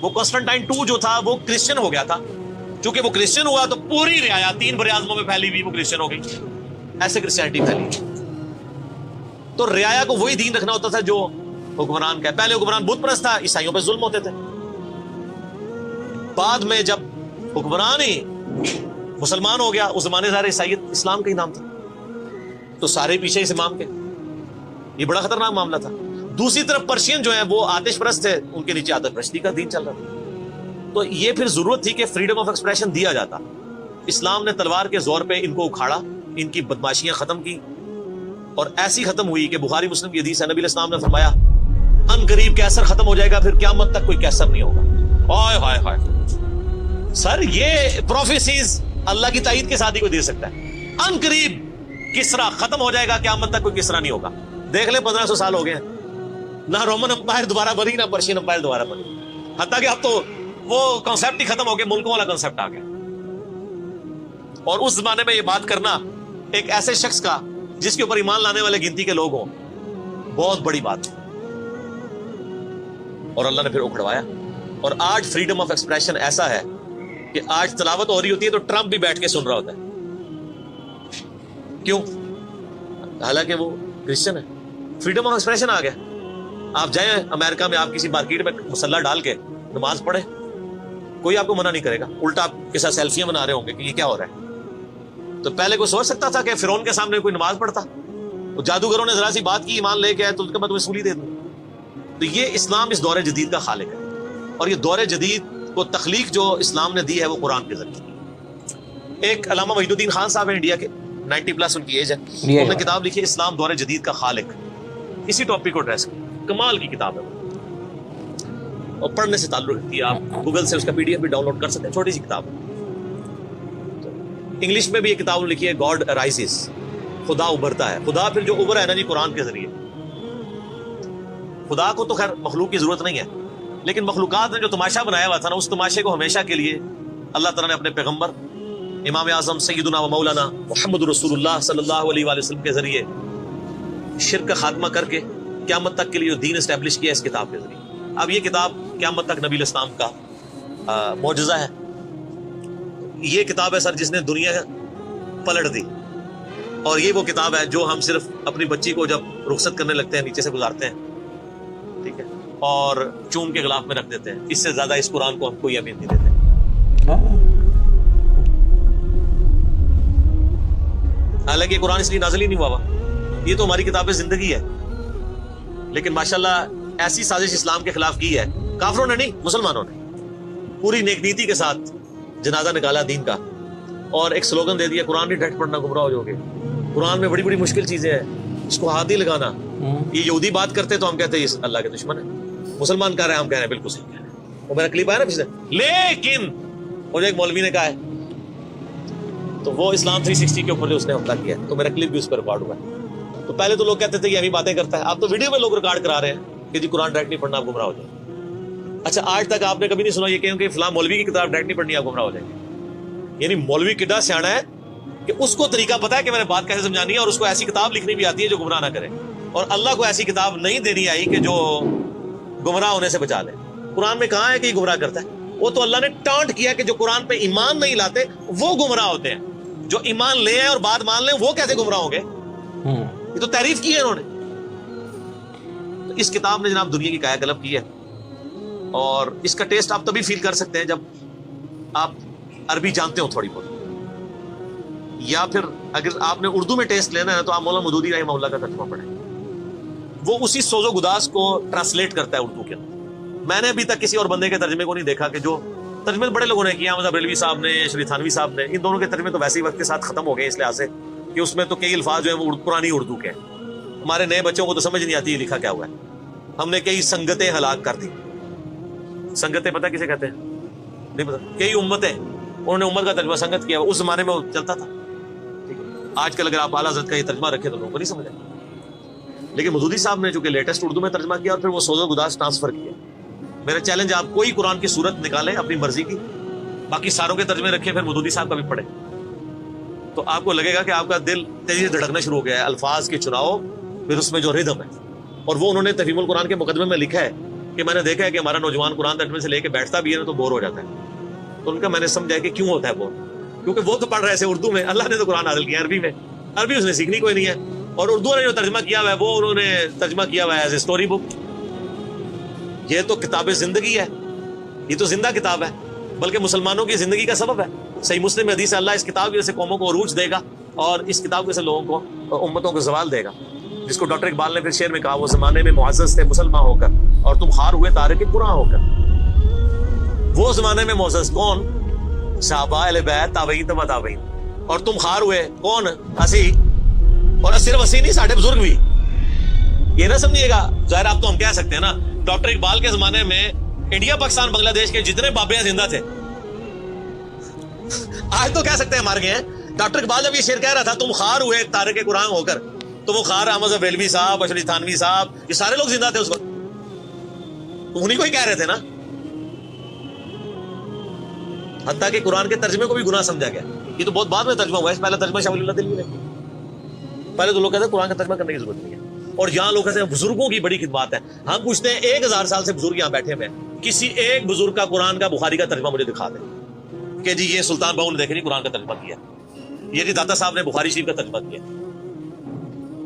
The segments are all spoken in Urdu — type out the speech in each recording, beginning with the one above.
وہ کانسٹنٹائن 2 جو تھا وہ کرسچن ہو گیا تھا. چونکہ وہ کرسچن ہوا تو پوری رعایا 3 بر اعظموں میں پھیلی ہوئی وہ کرسچن ہو گئی. ایسے کرسچینٹی پھیلی. تو رعایا کو وہی دین رکھنا ہوتا تھا جو حکمران کا. پہلے حکمران بت پرست تھا, عیسائیوں پہ ظلم ہوتے تھے. بعد میں جب حکمران ہی مسلمان ہو گیا, اس زمانے ظاہر عیسائیت اسلام کا ہی نام تھا, تو سارے پیچھے اس امام کے. یہ بڑا خطرناک معاملہ تھا. دوسری طرف پرشین جو ہیں وہ آتش پرست تھے, ان کے نیچے آتش پرستی کا دین چل رہا تھا. تو یہ پھر ضرورت تھی کہ فریڈم آف ایکسپریشن دیا جاتا. اسلام نے تلوار کے زور پہ ان کو اکھاڑا, ان کی بدماشیاں ختم کی, اور ایسی ختم ہوئی کہ بخاری مسلم کی حدیث ہے, نبی علیہ السلام نے فرمایا ان قریب کیسر ختم ہو جائے گا, پھر قیامت تک کوئی کیسر نہیں ہوگا. ہائے ہائے ہائے سر, یہ پروفیسیز اللہ کی تائید کے ساتھ ہی کوئی دے سکتا ہے. ان قریب کسرا ختم ہو جائے گا, قیامت تک کوئی کسرا نہیں ہوگا. دیکھ لیں 1500 سال ہو گئے ہیں, نہ رومن امپائر دوبارہ بنی, نہ پرشین امپائر دوبارہ بنی. حتیٰ کہ اب تو وہ کانسیپٹ ہی ختم ہو گیا, ملکوں والا کانسیپٹ آ گیا. اور اس زمانے میں یہ بات کرنا ایک ایسے شخص کا جس کے اوپر ایمان لانے والے گنتی کے لوگ ہوں, بہت بڑی بات ہے. اور اللہ نے پھر اکھڑوایا. اور آج فریڈم آف ایکسپریشن ایسا ہے کہ آج تلاوت ہو رہی ہوتی ہے تو ٹرمپ بھی بیٹھ کے سن رہا ہوتا ہے. کیوں؟ حالانکہ وہ کرسچن ہے. فریڈم آف ایکسپریشن آ گیا. آپ جائیں امریکہ میں, آپ کسی مارکیٹ میں مسلح ڈال کے نماز پڑھیں, کوئی آپ کو منع نہیں کرے گا. الٹا آپ کے ساتھ سیلفیاں بنا رہے ہوں گے کہ یہ کیا ہو رہا ہے. تو پہلے کوئی سوچ سکتا تھا کہ فرعون کے سامنے کوئی نماز پڑھتا؟ تو جادوگروں نے ذرا سی بات کی, ایمان لے کے آئے, تو اس کے بعد تمہیں سولی دے دوں. تو یہ اسلام اس دور جدید کا خالق ہے. اور یہ دور جدید کو تخلیق جو اسلام نے دی ہے وہ قرآن کے ذریعے. ایک علامہ وحید الدین خان صاحب ہیں انڈیا کے, 90+ ان کی ایج ہے. انہوں نے کتاب لکھی اسلام دور جدید کا خالق. اسی ٹاپک کو ایڈریس کی, کمال کی کتاب ہے اور پڑھنے سے تعلق رکھتی ہے. آپ گوگل سے اس کا PDF بھی ڈاؤن لوڈ کر سکتے ہیں, چھوٹی سی کتاب ہے. انگلش میں بھی یہ کتاب لکھی ہے, گاڈ رائزز, خدا ابھرتا ہے. خدا پھر جو ابھرا ہے نا جی قرآن کے ذریعے. خدا کو تو خیر مخلوق کی ضرورت نہیں ہے, لیکن مخلوقات نے جو تماشا بنایا ہوا تھا نا, اس تماشے کو ہمیشہ کے لیے اللہ تعالیٰ نے اپنے پیغمبر امام اعظم سیدنا و مولانا محمد رسول اللہ صلی اللہ علیہ وآلہ وسلم کے ذریعے شرک کا خاتمہ کر کے قیامت تک کے لیے جو دین اسٹیبلش کیا اس کتاب کے ذریعے. اب یہ کتاب قیامت تک نبی علیہ السلام کا معجزہ ہے. یہ کتاب ہے سر جس نے دنیا پلٹ دی. اور یہ وہ کتاب ہے جو ہم صرف اپنی بچی کو جب رخصت کرنے لگتے ہیں نیچے سے گزارتے ہیں, ٹھیک ہے, اور چوم کے غلاف میں رکھ دیتے ہیں. اس سے زیادہ اس قرآن کو ہم کوئی اہمیت نہیں دیتے. حالانکہ یہ قرآن اس لیے نازل ہی نہیں ہوا, یہ تو ہماری کتاب زندگی ہے. لیکن ماشاءاللہ ایسی سازش اسلام کے خلاف کی ہے کافروں نے نہیں, مسلمانوں نے پوری نیک نیتی کے ساتھ جنازہ نکالا دین کا, اور ایک سلوگن دے دیا قرآن نہیں ڈھٹ پڑھنا گمراہ ہو جاؤ گے. قرآن میں بڑی بڑی مشکل چیزیں ہیں, اس کو ہاتھ نہیں لگانا. یہ یہودی بات کرتے تو ہم کہتے ہیں یہ اللہ کے دشمن ہے. مسلمان کہہ رہے ہیں, ہم کہہ رہے ہیں بالکل صحیح کہہ رہے ہیں. وہ میرا کلپ آیا نا پچھلے, لیکن وہ جو ایک مولوی نے کہا ہے تو وہ اسلام 360 کے اوپر جو اس نے حملہ کیا ہے, تو میرا کلپ بھی اس پر ریکارڈ ہوا ہے. تو پہلے تو لوگ کہتے تھے یہ ابھی باتیں کرتا ہے, اب تو ویڈیو میں لوگ ریکارڈ کرا رہے ہیں کہ جی قرآن ڈائریکٹ نہیں پڑھنا آپ گمراہ ہو جائے. اچھا, آج تک آپ نے کبھی نہیں سنا یہ کہ فلاں مولوی کی کتاب ڈائریکٹ نہیں پڑھنی آپ گمراہ ہو جائیں گے. یعنی مولوی کڈا سیاڑا ہے کہ اس کو طریقہ پتا ہے کہ میں نے بات کیسے سمجھانی ہے, اور اس کو ایسی کتاب لکھنی بھی آتی ہے جو گمراہ نہ کرے. اور اللہ کو ایسی کتاب نہیں دینی آئی کہ جو گمراہ ہونے سے بچا لے. قرآن میں کہاں ہے کہ یہ گمراہ کرتا ہے؟ وہ تو اللہ نے ٹانٹ کیا کہ جو قرآن پہ ایمان نہیں لاتے وہ گمراہ ہوتے ہیں. جو ایمان لے ہیں اور بات مان لیں وہ کیسے گمراہ ہوں گے؟ یہ تو تعریف کی ہے انہوں نے. تو اس کتاب نے جناب دنیا کی کایا کلب کی ہے, اور اس کا ٹیسٹ آپ تبھی فیل کر سکتے ہیں جب آپ عربی جانتے ہو تھوڑی بہت, یا پھر اگر آپ نے اردو میں ٹیسٹ لینا ہے تو آپ مولانا مودودی رحمہ اللہ کا ترجمہ پڑھیں. وہ اسی سوز و گداز کو ٹرانسلیٹ کرتا ہے اردو کے اندر. میں نے ابھی تک کسی اور بندے کے ترجمے کو نہیں دیکھا کہ جو ترجمے بڑے لوگوں نے کیا, مذہب بریلوی صاحب نے, شری تھانوی صاحب نے, ان دونوں کے ترجمے تو ویسے ہی وقت کے ساتھ ختم ہو گئے اس لحاظ سے کہ اس میں تو کئی الفاظ جو ہیں وہ پرانی اردو کے ہیں. ہمارے نئے بچوں کو تو سمجھ نہیں آتی یہ لکھا کیا ہوا ہے. ہم نے کئی سنگتیں ہلاک کر دی. سنگتیں پتہ کسے کہتے ہیں؟ نہیں پتا. کئی امتیں, انہوں نے امت کا ترجمہ سنگت کیا, اس زمانے میں وہ چلتا تھا. آج کل اگر آپ اعلیٰ حضرت کا یہ ترجمہ رکھیں تو لوگوں کو نہیں سمجھ آئے. لیکن مودودی صاحب نے چونکہ لیٹسٹ اردو میں ترجمہ کیا اور پھر وہ سوز و گداز ٹرانسفر کیا. میرا چیلنج, آپ کوئی قرآن کی صورت نکالیں اپنی مرضی کی, باقی ساروں کے ترجمے رکھیں, پھر مودودی صاحب کا بھی پڑھیں, تو آپ کو لگے گا کہ آپ کا دل تیزی سے دھڑکنا شروع ہو گیا ہے. الفاظ کے چناؤ, پھر اس میں جو ردم ہے, اور وہ انہوں نے تفہیم القرآن کے مقدمے میں لکھا ہے کہ میں نے دیکھا ہے کہ ہمارا نوجوان قرآن ترجمے سے لے کے بیٹھتا بھی ہے نا تو بور ہو جاتا ہے. تو ان کا میں نے سمجھا کہ کیوں ہوتا ہے بور, کیونکہ وہ تو پڑھ رہے تھے اردو میں, اللہ نے تو قرآن نازل کیا عربی میں, عربی اس نے سیکھنی کوئی نہیں ہے, اور اردو نے جو ترجمہ کیا ہوا ہے وہ انہوں نے ترجمہ کیا ہوا ہے ایز اے اسٹوری بک. یہ تو کتاب زندگی ہے, یہ تو زندہ کتاب ہے, بلکہ مسلمانوں کی زندگی کا سبب ہے. صحیح مسلم میں حدیث ہے اللہ اس کتاب کی وجہ سے قوموں کو عروج دے گا اور اس کتاب کی وجہ سے لوگوں کو امتوں کو زوال دے گا. جس کو ڈاکٹر اقبال نے پھر شعر میں کہا, وہ زمانے میں معزز تھے مسلمان ہو کر اور تم خار ہوئے تارک قرآن ہو کر. وہ زمانے میں معزز کون؟ صحابہ اہل بیت تابعین تبع تابعین, اور تم خار ہوئے کون؟ اسی, اور صرف اسی نہیں ساڈے بزرگ بھی. یہ نہ سمجھیے گا, ظاہر آپ تو ہم کہہ سکتے ہیں نا ڈاکٹر اقبال کے زمانے میں انڈیا پاکستان بنگلہ دیش کے جتنے بابے ہیں زندہ تھے. آج تو کہہ سکتے ہیں مر گئے ہیں. ڈاکٹر اقبال جب یہ شعر کہہ رہا تھا تم خار ہوئے تارک قرآن ہو کر, تو وہ خار احمد بریلوی صاحب, اشرف تھانوی صاحب, یہ سارے لوگ زندہ تھے اس وقت, انہیں کو ہی کہہ رہے تھے نا. حتیٰ کہ قرآن کے ترجمے کو بھی گناہ سمجھا گیا. یہ تو بہت بعد میں ترجمہ ہوا ہے, پہلا ترجمہ شاہ ولی اللہ دہلوی نے. پہلے تو لوگ کہتے ہیں قرآن کا ترجمہ کرنے کی ضرورت نہیں ہے. اور یہاں لوگ کہتے ہیں بزرگوں کی بڑی خدمات ہے. ہم پوچھتے ہیں 1000 سال سے بزرگ یہاں بیٹھے ہوئے ہیں, کسی ایک بزرگ کا قرآن کا بخاری کا ترجمہ مجھے دکھا دیں کہ جی یہ سلطان باہو نے دیکھے نہیں قرآن کا ترجمہ کیا, یہ جی داتا صاحب نے بخاری شریف کا ترجمہ کیا.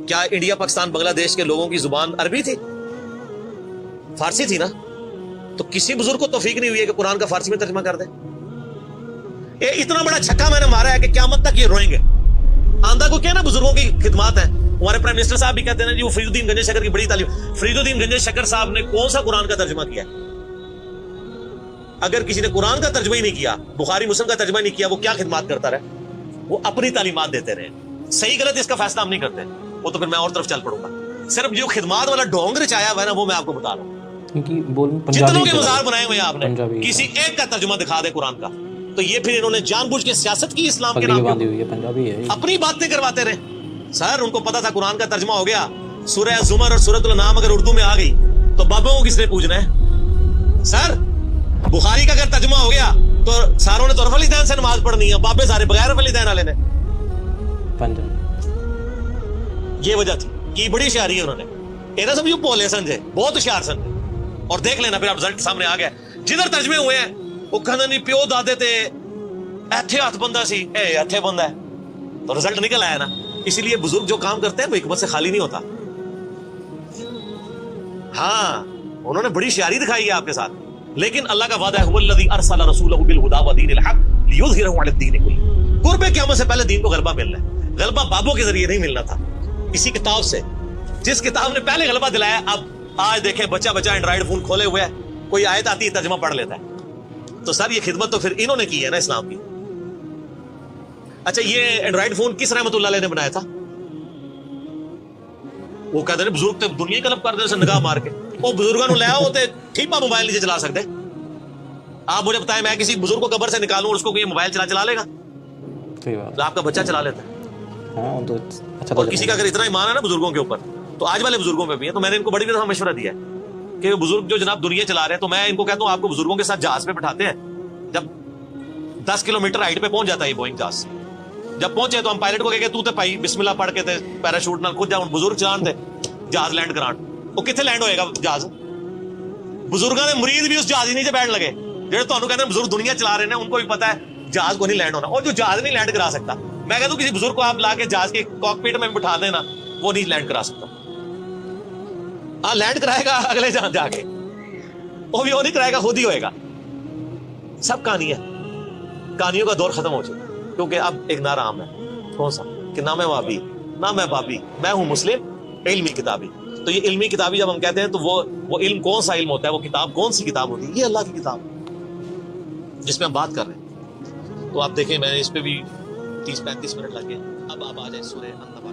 کیا انڈیا پاکستان بنگلہ دیش کے لوگوں کی زبان عربی تھی؟ فارسی تھی نا. تو کسی بزرگ کو توفیق نہیں ہوئی ہے کہ قرآن کا فارسی میں ترجمہ کر دے. اتنا بڑا چھکا میں نے مارا ہے کہ قیامت تک یہ روئیں گے. آندہ کو کیا نا بزرگوں کی خدمات ہیں. ہمارے پرائم منسٹر صاحب بھی کہتے ہیں جی وہ فرید الدین گنجے شکر کی بڑی تعلیم. فرید الدین گنجے شکر صاحب نے کون سا قرآن کا ترجمہ کیا؟ اگر کسی نے قرآن کا ترجمہ ہی نہیں کیا, بخاری مسلم کا ترجمہ نہیں کیا, وہ کیا خدمات کرتا رہے؟ وہ اپنی تعلیمات دیتے رہے. صحیح غلط اس کا فیصلہ ہم نہیں کرتے, وہ تو پھر میں اور طرف چل پڑوں گا. صرف جو خدمات والا ڈھونگ رچایا ہوا ہے نا وہ میں آپ کو بتا رہا ہوں. جتنوں کے مزار بنائے ہوئے ہیں آپ نے, کسی ایک کا ترجمہ دکھا دے قرآن کا, تو یہ پھر انہوں نے جان بوجھ کے سیاست کی اسلام کے نام پہ, اپنی باتیں کرواتے رہے. سر ان کو پتا تھا قرآن کا ترجمہ ہو گیا, سورہ زمر اور سورۃ الانعام اگر اردو میں آ گئی تو بابوں کو کس نے پوچھنا ہے؟ سر بخاری کا اگر ترجمہ ہو گیا تو ساروں نے تو رفع الدین سے نماز پڑھنی ہے, بابے سارے بغیر رفع الدین والے نے. یہ وجہ تھی کہ بڑی ہوشیاری ہے انہوں نے. یہ نہ سمجھو بولے سمجھے, بہت ہوشیار سمجھے. اور دیکھ لینا پھر اب رزلٹ سامنے آ گیا. جدھر ترجمے ہوئے ہیں وہ کہنا نہیں پیو دادے تے ایتھے ہاتھ بندہ سی, اے ایتھے بندہ ہے, تو رزلٹ نکل آیا نا. اسی لیے بزرگ جو کام کرتے ہیں وہ حکمت سے خالی نہیں ہوتا. ہاں انہوں نے بڑی ہوشیاری دکھائی ہے آپ کے ساتھ, لیکن اللہ کا وعدہ ہے هو الذی ارسل رسولہ بالہدی ودین الحق لیظہرہ علی الدین کلہ. قرب قیامت سے پہلے دین کو غلبہ ملنا ہے. غلبہ بابوں کے ذریعے نہیں ملنا تھا, اسی کتاب سے. جس کتاب نے پہلے غلبہ دلایا, اب آج دیکھیں بچہ اینڈرائیڈ فون کھولے ہوئے ہے, کوئی آیت آتی ہے ترجمہ پڑھ لیتا ہے. تو سر یہ خدمت تو پھر انہوں نے کی ہے نا اسلام کی. اچھا یہ اینڈرائیڈ فون کس رحمت اللہ علیہ نے بنایا تھا؟ وہ کہتے ہیں بزرگ تے دنیا کلب کر دے نگاہ مار کے. وہ بزرگوں نے لے آؤ تے ٹھیپا موبائل نہیں چلا سکتے. آپ مجھے بتائیں میں کسی بزرگ کو قبر سے نکالوں اور اس کو کوئی موبائل چلا لے گا؟ آپ کا بچہ چلا لیتا ہے. اور کسی کا اگر اتنا ایمان ہے نا بزرگوں کے اوپر, تو آج والے بزرگوں پہ بھی ہے. تو میں نے ان کو بڑی دفعہ مشورہ دیا ہے کہ بزرگ جو جناب دنیا چلا رہے ہیں, تو میں ان کو کہتا ہوں آپ کو بزرگوں کے ساتھ جہاز پہ بٹھاتے ہیں. جب 10 کلومیٹر ہائٹ پہ پہنچ جاتا ہے یہ بوئنگ جہاز, جب پہنچے تو ہم پائلٹ کو کہے کہ تو تے پائی بسم اللہ پڑھ کے تے پیراشوٹ نال خود جاؤ, بزرگ چلان تے جہاز لینڈ کران. وہ کتنے لینڈ ہوئے گا جہاز؟ بزرگوں نے مرید بھی اس جہاز ہی نیچے بیٹھ لگے. جہاں تمہیں کہتے ہیں بزرگ دنیا چلا رہے ہیں ان کو بھی پتا ہے جہاز کو نہیں لینڈ ہونا. اور جو جہاز نہیں لینڈ کرا سکتا, میں کہتا ہوں کسی بزرگ کو آپ لا کے جہاز کے کاک پیٹ میں بٹھا دینا, وہ نہیں لینڈ کرا سکتا. ہاں لینڈ کرائے گا اگلے جہاں جا کے, وہ بھی وہ نہیں کرائے گا, خود ہی ہوئے گا. سب کہانی ہے, کہانیوں کا دور ختم ہو چکا, کیونکہ اب ایک نعرہ عام ہے. کون سا؟ کہ نہ میں وابی نہ میں بابی, میں ہوں مسلم علمی کتابی. تو یہ علمی کتابی جب ہم کہتے ہیں تو وہ علم کون سا علم ہوتا ہے, وہ کتاب کون سی کتاب ہوتی ہے؟ یہ اللہ کی کتاب جس میں ہم بات کر رہے ہیں. تو آپ دیکھیں میں نے اس پہ بھی 30-35 منٹ لگ گئے. اب آپ آ جائیں سورہ النبأ.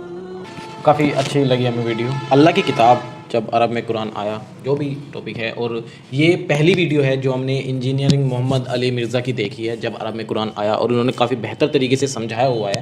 کافی اچھی لگی ہمیں ویڈیو. اللہ کی کتاب جب عرب میں قرآن آیا, جو بھی ٹاپک ہے, اور یہ پہلی ویڈیو ہے جو ہم نے انجینئرنگ محمد علی مرزا کی دیکھی ہے جب عرب میں قرآن آیا, اور انہوں نے کافی بہتر طریقے سے سمجھایا ہوا ہے.